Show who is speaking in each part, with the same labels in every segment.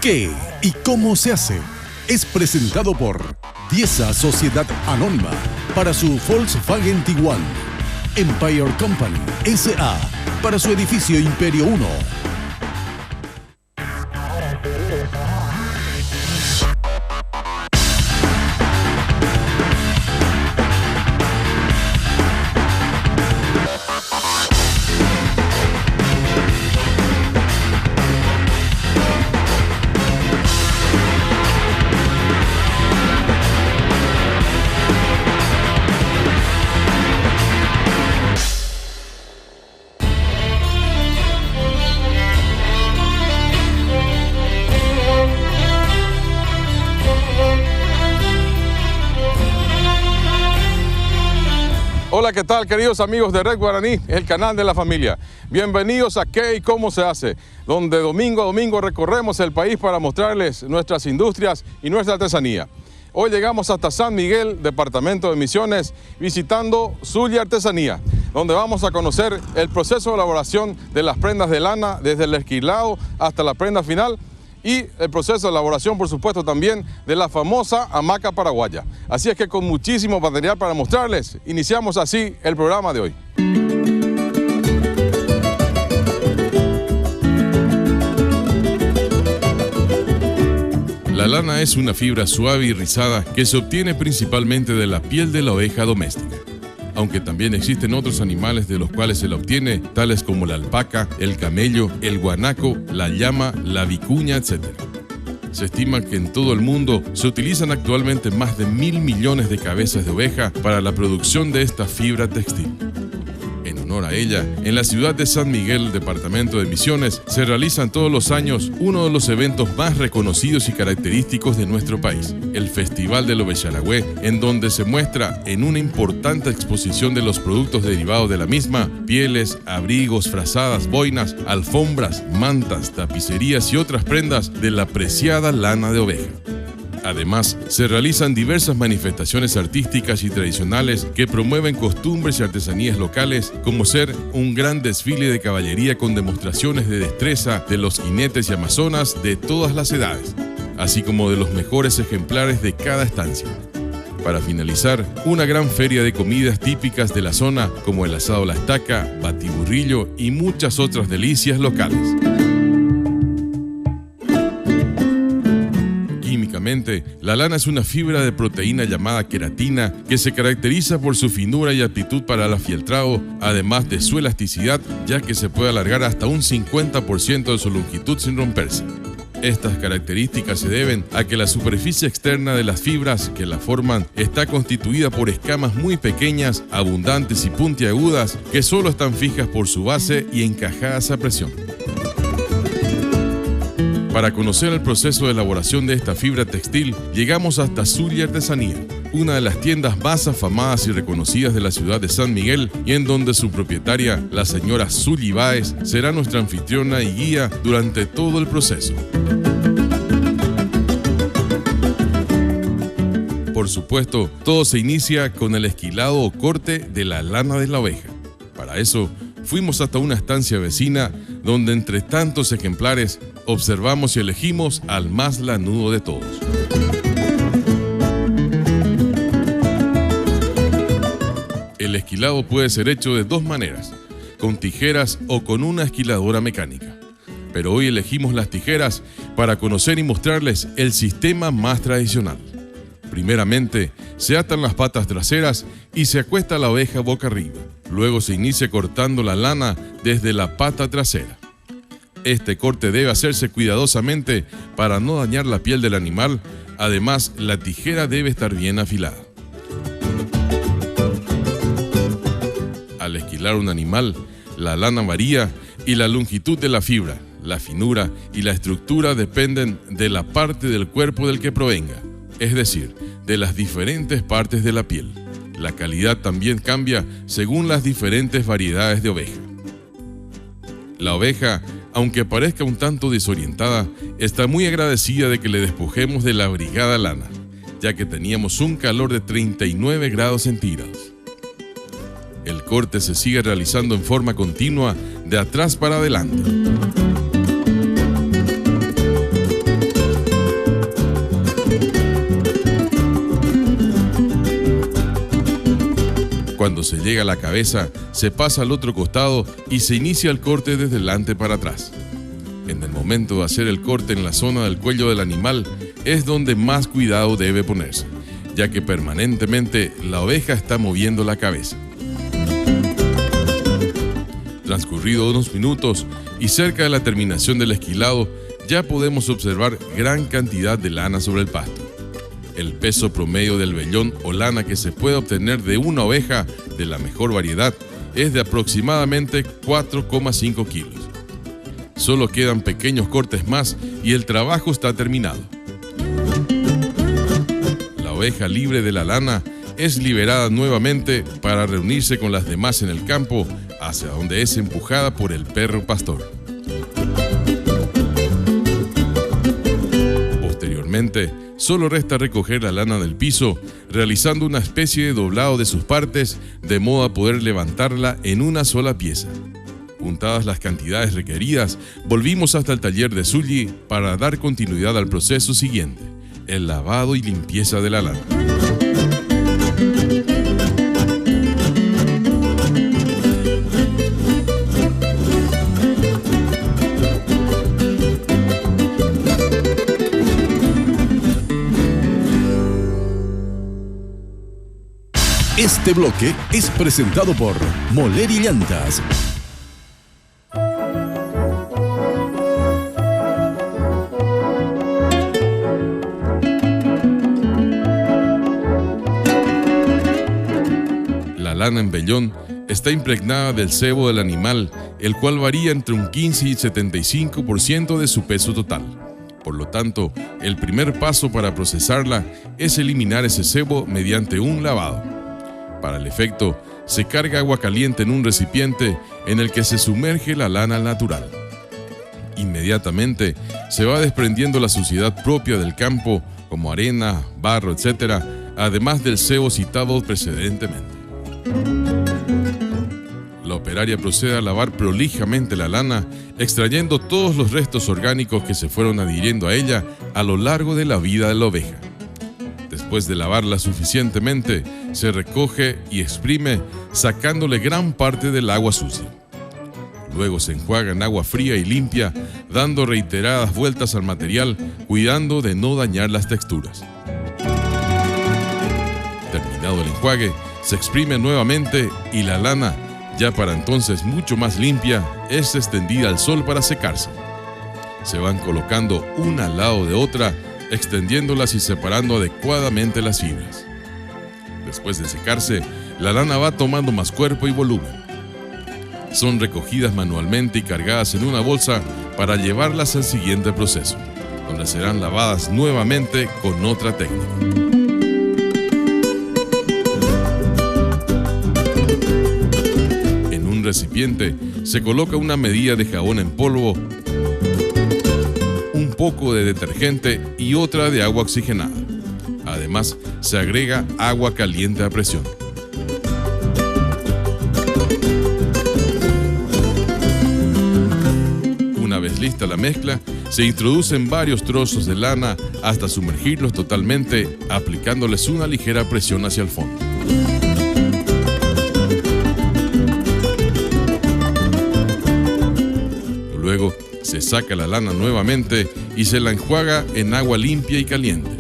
Speaker 1: ¿Qué y cómo se hace? Es presentado por Diesa Sociedad Anónima para su Volkswagen Tiguan, Empire Company S.A. para su edificio Imperio 1.
Speaker 2: Hola, ¿qué tal, queridos amigos de Red Guaraní, el canal de la familia? Bienvenidos a ¿Qué y cómo se hace?, donde domingo a domingo recorremos el país para mostrarles nuestras industrias y nuestra artesanía. Hoy llegamos hasta San Miguel, departamento de Misiones, visitando Zulia Artesanía, donde vamos a conocer el proceso de elaboración de las prendas de lana, desde el esquilado hasta la prenda final, y el proceso de elaboración, por supuesto, también de la famosa hamaca paraguaya. Así es que con muchísimo material para mostrarles, iniciamos así el programa de hoy.
Speaker 3: La lana es una fibra suave y rizada que se obtiene principalmente de la piel de la oveja doméstica, aunque también existen otros animales de los cuales se la obtiene, tales como la alpaca, el camello, el guanaco, la llama, la vicuña, etc. Se estima que en todo el mundo se utilizan actualmente más de 1.000 millones de cabezas de oveja para la producción de esta fibra textil. En honor a ella, en la ciudad de San Miguel, departamento de Misiones, se realizan todos los años uno de los eventos más reconocidos y característicos de nuestro país, el Festival del Ovexaragüe, en donde se muestra en una importante exposición de los productos derivados de la misma, pieles, abrigos, frazadas, boinas, alfombras, mantas, tapicerías y otras prendas de la preciada lana de oveja. Además, se realizan diversas manifestaciones artísticas y tradicionales que promueven costumbres y artesanías locales, como ser un gran desfile de caballería con demostraciones de destreza de los jinetes y amazonas de todas las edades, así como de los mejores ejemplares de cada estancia. Para finalizar, una gran feria de comidas típicas de la zona, como el asado a la estaca, batiburrillo y muchas otras delicias locales. La lana es una fibra de proteína llamada queratina que se caracteriza por su finura y aptitud para el afieltrado, además de su elasticidad, ya que se puede alargar hasta un 50% de su longitud sin romperse. Estas características se deben a que la superficie externa de las fibras que la forman está constituida por escamas muy pequeñas, abundantes y puntiagudas que solo están fijas por su base y encajadas a presión. Para conocer el proceso de elaboración de esta fibra textil, llegamos hasta Zulia Artesanía, una de las tiendas más afamadas y reconocidas de la ciudad de San Miguel, y en donde su propietaria, la señora Zuli Báez, será nuestra anfitriona y guía durante todo el proceso. Por supuesto, todo se inicia con el esquilado o corte de la lana de la oveja. Para eso, fuimos hasta una estancia vecina donde entre tantos ejemplares observamos y elegimos al más lanudo de todos. El esquilado puede ser hecho de dos maneras, con tijeras o con una esquiladora mecánica. Pero hoy elegimos las tijeras para conocer y mostrarles el sistema más tradicional. Primeramente, se atan las patas traseras y se acuesta la oveja boca arriba. Luego se inicia cortando la lana desde la pata trasera. Este corte debe hacerse cuidadosamente para no dañar la piel del animal. Además, la tijera debe estar bien afilada. Al esquilar un animal, la lana varía y la longitud de la fibra, la finura y la estructura dependen de la parte del cuerpo del que provenga, es decir, de las diferentes partes de la piel. La calidad también cambia según las diferentes variedades de oveja. La oveja aunque parezca un tanto desorientada, está muy agradecida de que le despojemos de la abrigada lana, ya que teníamos un calor de 39 grados centígrados. El corte se sigue realizando en forma continua de atrás para adelante. Cuando se llega a la cabeza, se pasa al otro costado y se inicia el corte desde delante para atrás. En el momento de hacer el corte en la zona del cuello del animal es donde más cuidado debe ponerse, ya que permanentemente la oveja está moviendo la cabeza. Transcurridos unos minutos y cerca de la terminación del esquilado, ya podemos observar gran cantidad de lana sobre el pasto. El peso promedio del vellón o lana que se puede obtener de una oveja de la mejor variedad es de aproximadamente 4,5 kilos. Solo quedan pequeños cortes más y el trabajo está terminado. La oveja libre de la lana es liberada nuevamente para reunirse con las demás en el campo, hacia donde es empujada por el perro pastor. Posteriormente, solo resta recoger la lana del piso, realizando una especie de doblado de sus partes, de modo a poder levantarla en una sola pieza. Juntadas las cantidades requeridas, volvimos hasta el taller de Sully para dar continuidad al proceso siguiente, el lavado y limpieza de la lana.
Speaker 1: Este bloque es presentado por Moler y Llantas.
Speaker 3: La lana en vellón está impregnada del sebo del animal, el cual varía entre un 15 y 75% de su peso total. Por lo tanto, el primer paso para procesarla es eliminar ese sebo mediante un lavado. Para el efecto, se carga agua caliente en un recipiente en el que se sumerge la lana al natural. Inmediatamente se va desprendiendo la suciedad propia del campo, como arena, barro, etc., además del sebo citado precedentemente. La operaria procede a lavar prolijamente la lana, extrayendo todos los restos orgánicos que se fueron adhiriendo a ella a lo largo de la vida de la oveja. Después de lavarla suficientemente, se recoge y exprime, sacándole gran parte del agua sucia. Luego se enjuaga en agua fría y limpia, dando reiteradas vueltas al material, cuidando de no dañar las texturas. Terminado el enjuague, se exprime nuevamente y la lana, ya para entonces mucho más limpia, es extendida al sol para secarse. Se van colocando una al lado de otra, extendiéndolas y separando adecuadamente las fibras. Después de secarse, la lana va tomando más cuerpo y volumen. Son recogidas manualmente y cargadas en una bolsa para llevarlas al siguiente proceso, donde serán lavadas nuevamente con otra técnica. En un recipiente se coloca una medida de jabón en polvo, un poco de detergente y otra de agua oxigenada. Además, se agrega agua caliente a presión. Una vez lista la mezcla, se introducen varios trozos de lana hasta sumergirlos totalmente, aplicándoles una ligera presión hacia el fondo. Luego, se saca la lana nuevamente y se la enjuaga en agua limpia y caliente.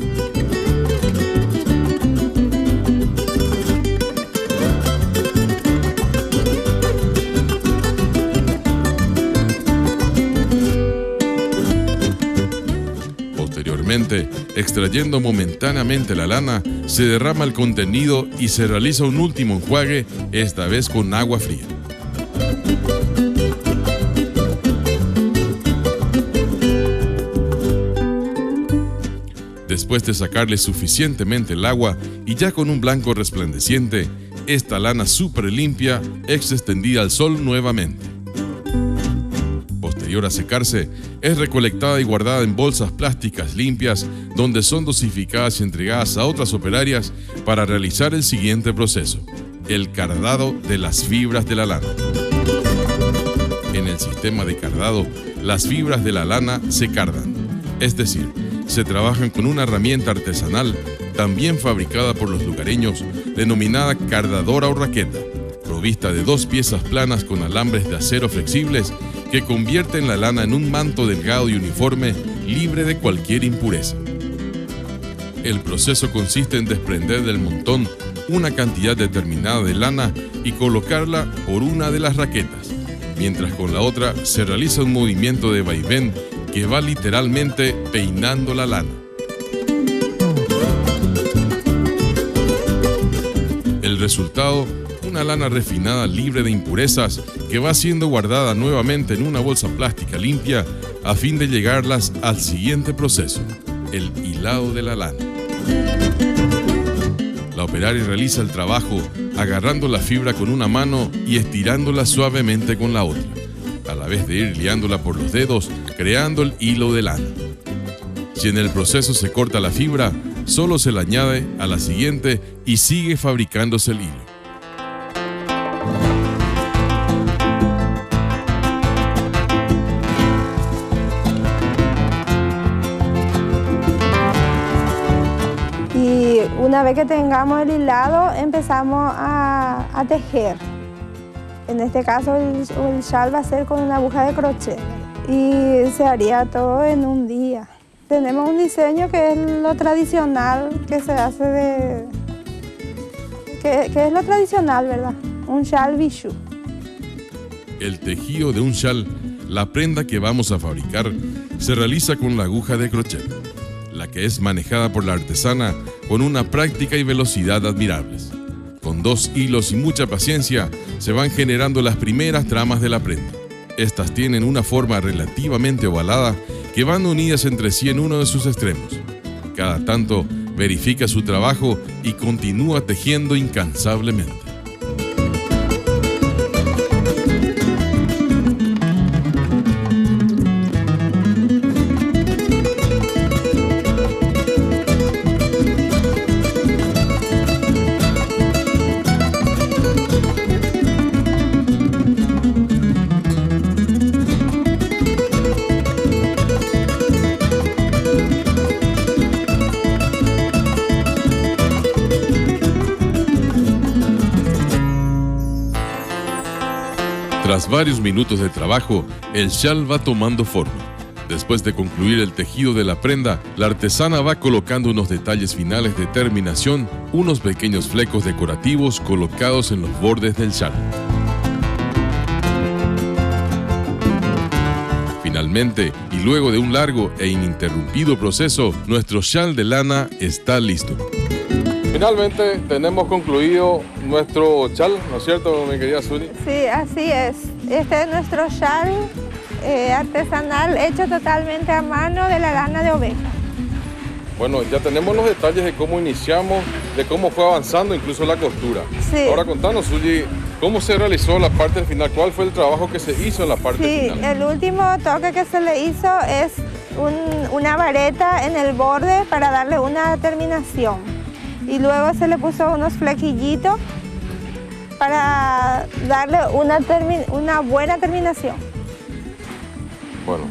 Speaker 3: Posteriormente, extrayendo momentáneamente la lana, se derrama el contenido y se realiza un último enjuague, esta vez con agua fría. Después de sacarle suficientemente el agua y ya con un blanco resplandeciente, esta lana súper limpia es extendida al sol nuevamente. posterior a secarse, es recolectada y guardada en bolsas plásticas limpias, donde son dosificadas y entregadas a otras operarias para realizar el siguiente proceso: el cardado de las fibras de la lana. En el sistema de cardado, las fibras de la lana se cardan, es decir, se trabajan con una herramienta artesanal, también fabricada por los lugareños, denominada cardadora o raqueta, provista de 2 piezas planas con alambres de acero flexibles que convierten la lana en un manto delgado y uniforme, libre de cualquier impureza. El proceso consiste en desprender del montón una cantidad determinada de lana y colocarla por una de las raquetas, mientras con la otra se realiza un movimiento de vaivén que va literalmente peinando la lana. El resultado: una lana refinada libre de impurezas que va siendo guardada nuevamente en una bolsa plástica limpia a fin de llegarlas al siguiente proceso: el hilado de la lana. La operaria realiza el trabajo agarrando la fibra con una mano y estirándola suavemente con la otra, a la vez de ir liándola por los dedos, creando el hilo de lana. Si en el proceso se corta la fibra, solo se la añade a la siguiente y sigue fabricándose el hilo.
Speaker 4: Y una vez que tengamos el hilado, empezamos a tejer. En este caso el chal va a ser con una aguja de crochet y se haría todo en un día. Tenemos un diseño que es lo tradicional que se hace que es lo tradicional, ¿verdad? Un chal bichú.
Speaker 3: El tejido de un chal, la prenda que vamos a fabricar, se realiza con la aguja de crochet, la que es manejada por la artesana con una práctica y velocidad admirables. Con 2 hilos y mucha paciencia se van generando las primeras tramas de la prenda. Estas tienen una forma relativamente ovalada que van unidas entre sí en uno de sus extremos. Cada tanto verifica su trabajo y continúa tejiendo incansablemente. Tras varios minutos de trabajo, el chal va tomando forma. Después de concluir el tejido de la prenda, la artesana va colocando unos detalles finales de terminación, unos pequeños flecos decorativos colocados en los bordes del chal. Finalmente, y luego de un largo e ininterrumpido proceso, nuestro chal de lana está listo.
Speaker 2: Finalmente tenemos concluido nuestro chal, ¿no es cierto, mi querida Zuli?
Speaker 4: Sí, así es. Este es nuestro chal artesanal hecho totalmente a mano de la lana de oveja.
Speaker 2: Bueno, ya tenemos los detalles de cómo iniciamos, de cómo fue avanzando incluso la costura.
Speaker 4: Sí.
Speaker 2: Ahora contanos, Zuli, ¿cómo se realizó la parte final? ¿Cuál fue el trabajo que se hizo en la parte final?
Speaker 4: Sí, el último toque que se le hizo es una vareta en el borde para darle una terminación. Y luego se le puso unos flequillitos para darle una buena terminación.
Speaker 2: Bueno,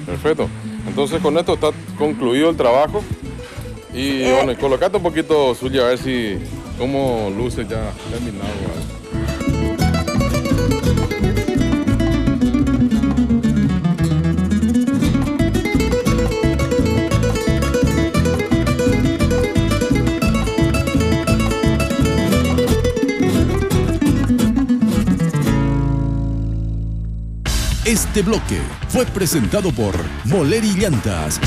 Speaker 2: perfecto. Entonces con esto está concluido el trabajo. Y bueno, colocate un poquito, Zuli, a ver si cómo luce ya terminado.
Speaker 1: Este bloque fue presentado por Moleri Llantas.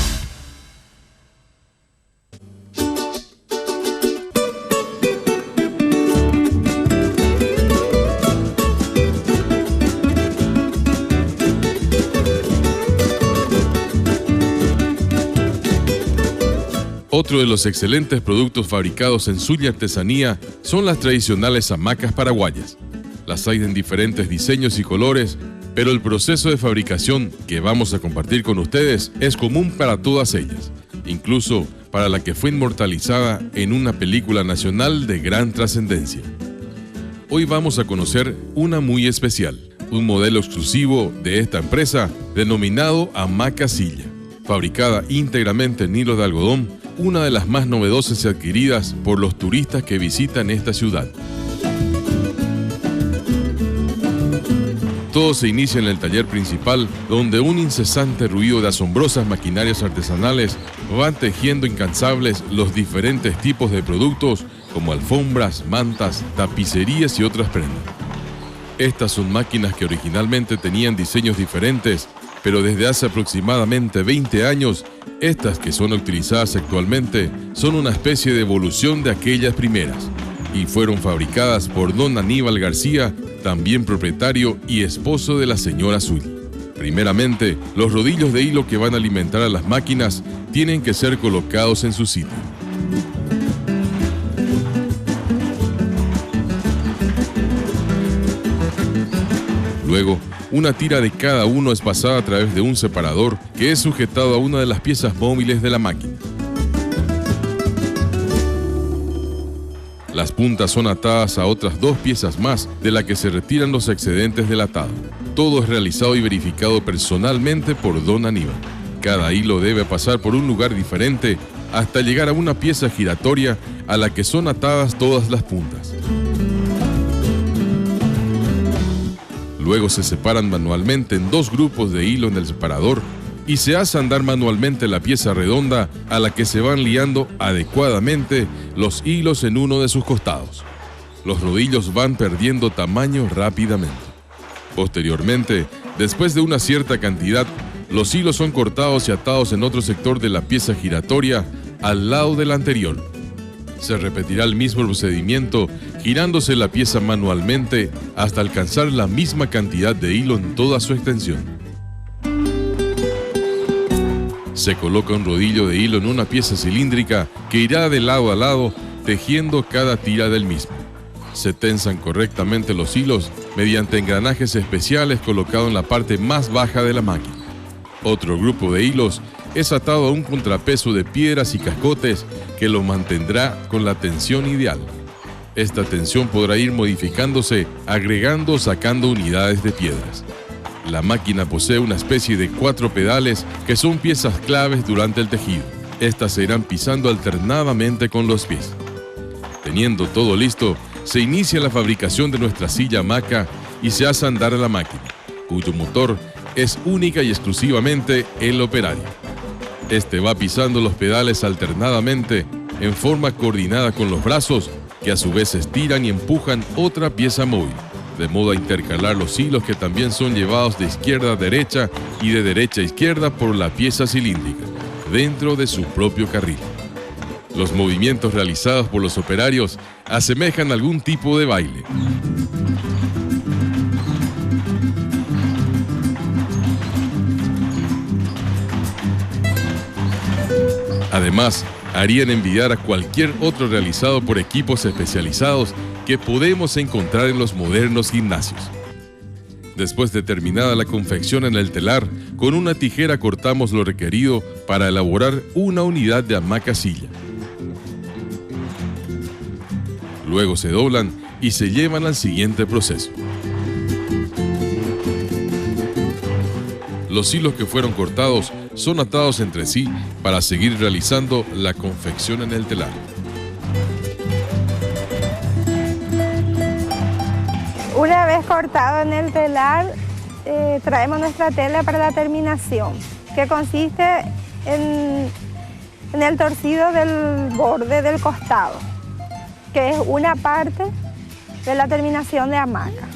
Speaker 3: Otro de los excelentes productos fabricados en Zulia Artesanía son las tradicionales hamacas paraguayas. Las hay en diferentes diseños y colores, Pero el proceso de fabricación que vamos a compartir con ustedes es común para todas ellas, incluso para la que fue inmortalizada en una película nacional de gran trascendencia. Hoy vamos a conocer una muy especial, un modelo exclusivo de esta empresa denominado hamaca silla, fabricada íntegramente en hilo de algodón, una de las más novedosas y adquiridas por los turistas que visitan esta ciudad. Todo se inicia en el taller principal, donde un incesante ruido de asombrosas maquinarias artesanales van tejiendo incansables los diferentes tipos de productos como alfombras, mantas, tapicerías y otras prendas. Estas son máquinas que originalmente tenían diseños diferentes, pero desde hace aproximadamente 20 años, estas que son utilizadas actualmente son una especie de evolución de aquellas primeras y fueron fabricadas por don Aníbal García, también propietario y esposo de la señora Zuli. Primeramente, los rodillos de hilo que van a alimentar a las máquinas tienen que ser colocados en su sitio. Luego, una tira de cada uno es pasada a través de un separador que es sujetado a una de las piezas móviles de la máquina. Las puntas son atadas a otras 2 piezas más de las que se retiran los excedentes del atado. Todo es realizado y verificado personalmente por don Aníbal. Cada hilo debe pasar por un lugar diferente hasta llegar a una pieza giratoria a la que son atadas todas las puntas. Luego se separan manualmente en 2 grupos de hilo en el separador y se hace andar manualmente la pieza redonda a la que se van liando adecuadamente los hilos en uno de sus costados. Los rodillos van perdiendo tamaño rápidamente. Posteriormente, después de una cierta cantidad, los hilos son cortados y atados en otro sector de la pieza giratoria al lado del anterior. Se repetirá el mismo procedimiento girándose la pieza manualmente hasta alcanzar la misma cantidad de hilo en toda su extensión. Se coloca un rodillo de hilo en una pieza cilíndrica que irá de lado a lado tejiendo cada tira del mismo. Se tensan correctamente los hilos mediante engranajes especiales colocados en la parte más baja de la máquina. Otro grupo de hilos es atado a un contrapeso de piedras y cascotes que lo mantendrá con la tensión ideal. Esta tensión podrá ir modificándose agregando o sacando unidades de piedras. La máquina posee una especie de 4 pedales que son piezas claves durante el tejido. Estas se irán pisando alternadamente con los pies. Teniendo todo listo, se inicia la fabricación de nuestra silla hamaca y se hace andar a la máquina, cuyo motor es única y exclusivamente el operario. Este va pisando los pedales alternadamente en forma coordinada con los brazos, que a su vez estiran y empujan otra pieza móvil, de modo a intercalar los hilos que también son llevados de izquierda a derecha y de derecha a izquierda por la pieza cilíndrica, dentro de su propio carril. Los movimientos realizados por los operarios asemejan algún tipo de baile. Además, harían envidiar a cualquier otro realizado por equipos especializados que podemos encontrar en los modernos gimnasios. Después de terminada la confección en el telar, con una tijera cortamos lo requerido para elaborar una unidad de hamaca silla. Luego se doblan y se llevan al siguiente proceso. Los hilos que fueron cortados son atados entre sí para seguir realizando la confección en el telar.
Speaker 4: Una vez cortado en el telar, traemos nuestra tela para la terminación, que consiste en el torcido del borde del costado, que es una parte de la terminación de hamaca.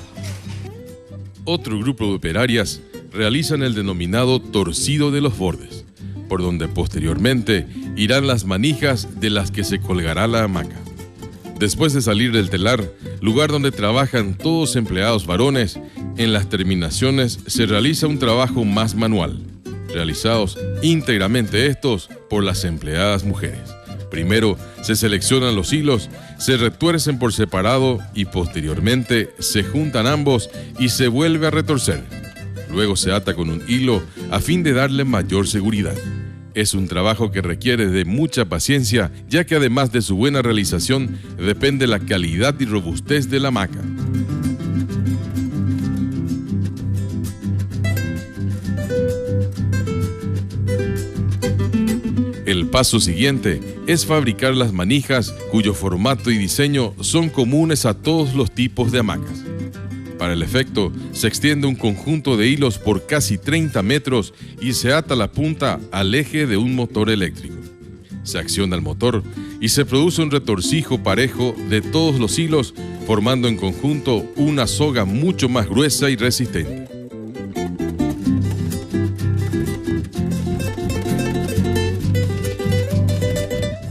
Speaker 3: Otro grupo de operarias realizan el denominado torcido de los bordes, por donde posteriormente irán las manijas de las que se colgará la hamaca. Después de salir del telar, lugar donde trabajan todos empleados varones, en las terminaciones se realiza un trabajo más manual, realizados íntegramente estos por las empleadas mujeres. Primero se seleccionan los hilos, se retuercen por separado y posteriormente se juntan ambos y se vuelve a retorcer. Luego se ata con un hilo a fin de darle mayor seguridad. Es un trabajo que requiere de mucha paciencia, ya que además de su buena realización, depende la calidad y robustez de la hamaca. El paso siguiente es fabricar las manijas, cuyo formato y diseño son comunes a todos los tipos de hamacas. Para el efecto, se extiende un conjunto de hilos por casi 30 metros y se ata la punta al eje de un motor eléctrico. Se acciona el motor y se produce un retorcijo parejo de todos los hilos, formando en conjunto una soga mucho más gruesa y resistente.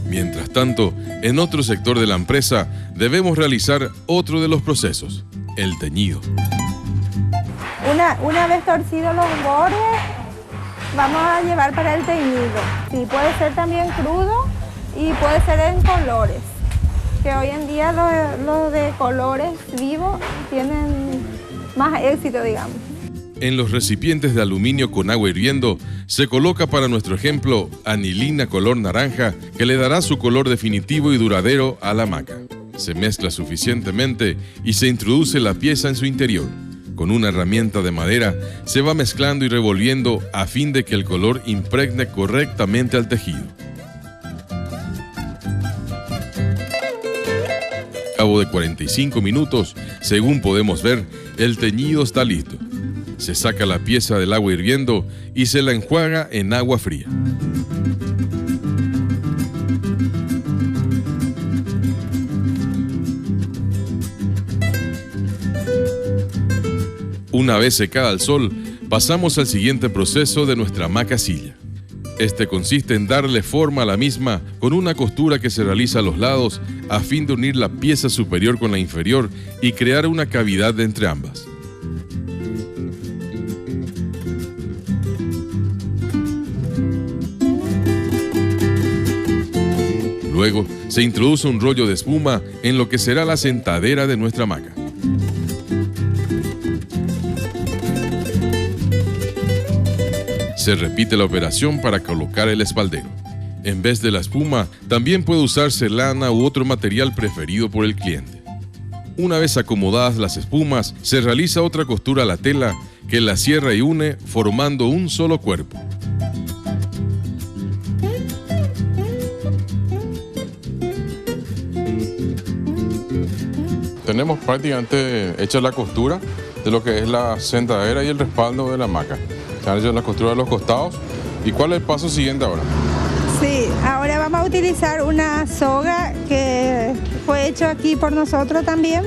Speaker 3: Mientras tanto, en otro sector de la empresa debemos realizar otro de los procesos: el teñido.
Speaker 4: Una vez torcidos los bordes, vamos a llevar para el teñido. Sí, puede ser también crudo y puede ser en colores, que hoy en día los de colores vivos tienen más éxito, digamos.
Speaker 3: En los recipientes de aluminio con agua hirviendo se coloca, para nuestro ejemplo, anilina color naranja, que le dará su color definitivo y duradero a la hamaca. Se mezcla suficientemente y se introduce la pieza en su interior. Con una herramienta de madera se va mezclando y revolviendo a fin de que el color impregne correctamente al tejido. Al cabo de 45 minutos, según podemos ver, el teñido está listo. Se saca la pieza del agua hirviendo y se la enjuaga en agua fría. Una vez secada al sol, pasamos al siguiente proceso de nuestra hamaca silla. Este consiste en darle forma a la misma con una costura que se realiza a los lados a fin de unir la pieza superior con la inferior y crear una cavidad entre ambas. Luego se introduce un rollo de espuma en lo que será la sentadera de nuestra hamaca. Se repite la operación para colocar el espaldero. En vez de la espuma, también puede usarse lana u otro material preferido por el cliente. Una vez acomodadas las espumas, se realiza otra costura a la tela que la cierra y une, formando un solo cuerpo.
Speaker 2: Tenemos prácticamente hecha la costura de lo que es la sentadera y el respaldo de la hamaca. Se han hecho la costura de los costados. ¿Y cuál es el paso siguiente ahora?
Speaker 4: Sí, ahora vamos a utilizar una soga que fue hecho aquí por nosotros también,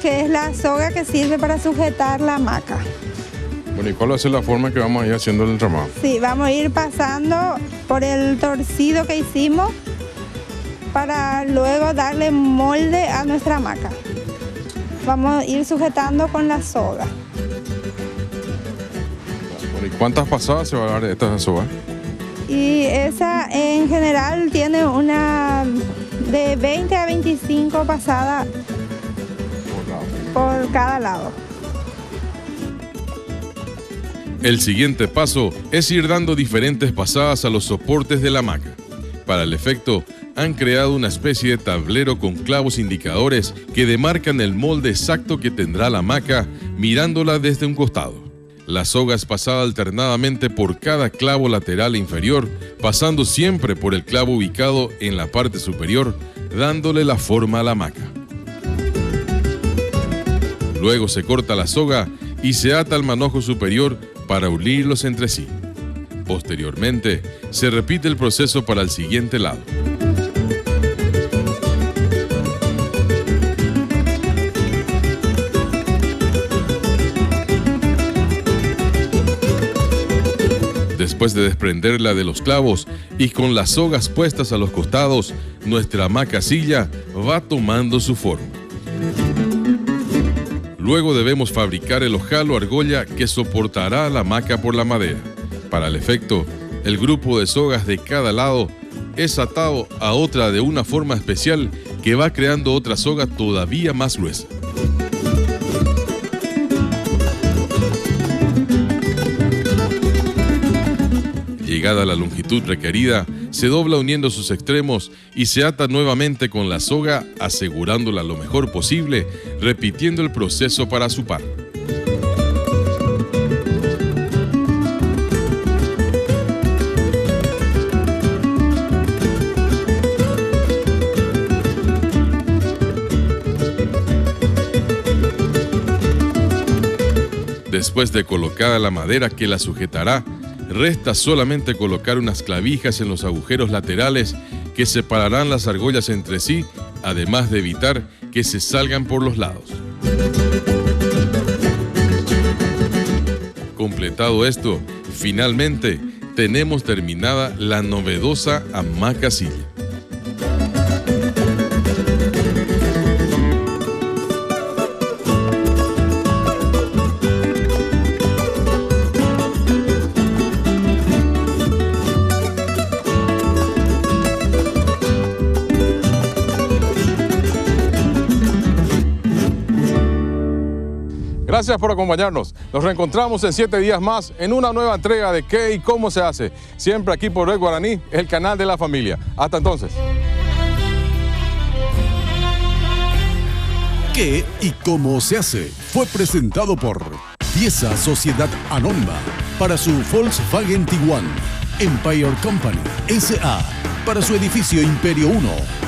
Speaker 4: que es la soga que sirve para sujetar la hamaca.
Speaker 2: Bueno, ¿y cuál va a ser la forma que vamos a ir haciendo el entramado?
Speaker 4: Sí, vamos a ir pasando por el torcido que hicimos para luego darle molde a nuestra hamaca. Vamos a ir sujetando con la soga.
Speaker 2: Bueno, ¿y cuántas pasadas se va a dar de esta soga?
Speaker 4: Y esa en general tiene una de 20 a 25 pasadas por cada lado.
Speaker 3: El siguiente paso es ir dando diferentes pasadas a los soportes de la hamaca. Para el efecto, han creado una especie de tablero con clavos indicadores que demarcan el molde exacto que tendrá la hamaca mirándola desde un costado. La soga es pasada alternadamente por cada clavo lateral e inferior, pasando siempre por el clavo ubicado en la parte superior, dándole la forma a la hamaca. Luego se corta la soga y se ata al manojo superior para unirlos entre sí. Posteriormente, se repite el proceso para el siguiente lado. Después de desprenderla de los clavos y con las sogas puestas a los costados, nuestra hamaca silla va tomando su forma. Luego debemos fabricar el ojal o argolla que soportará la hamaca por la madera. Para el efecto, el grupo de sogas de cada lado es atado a otra de una forma especial que va creando otra soga todavía más gruesa. Llegada a la longitud requerida, se dobla uniendo sus extremos y se ata nuevamente con la soga, asegurándola lo mejor posible, repitiendo el proceso para su par. Después de colocada la madera que la sujetará, resta solamente colocar unas clavijas en los agujeros laterales que separarán las argollas entre sí, además de evitar que se salgan por los lados. Completado esto, finalmente tenemos terminada la novedosa hamaca silla.
Speaker 2: Gracias por acompañarnos. Nos reencontramos en 7 días más en una nueva entrega de ¿Qué y cómo se hace? Siempre aquí por Red Guaraní, el canal de la familia. Hasta entonces.
Speaker 1: ¿Qué y cómo se hace? Fue presentado por Dieza Sociedad Anónima para su Volkswagen Tiguan, Empire Company S.A. para su edificio Imperio 1.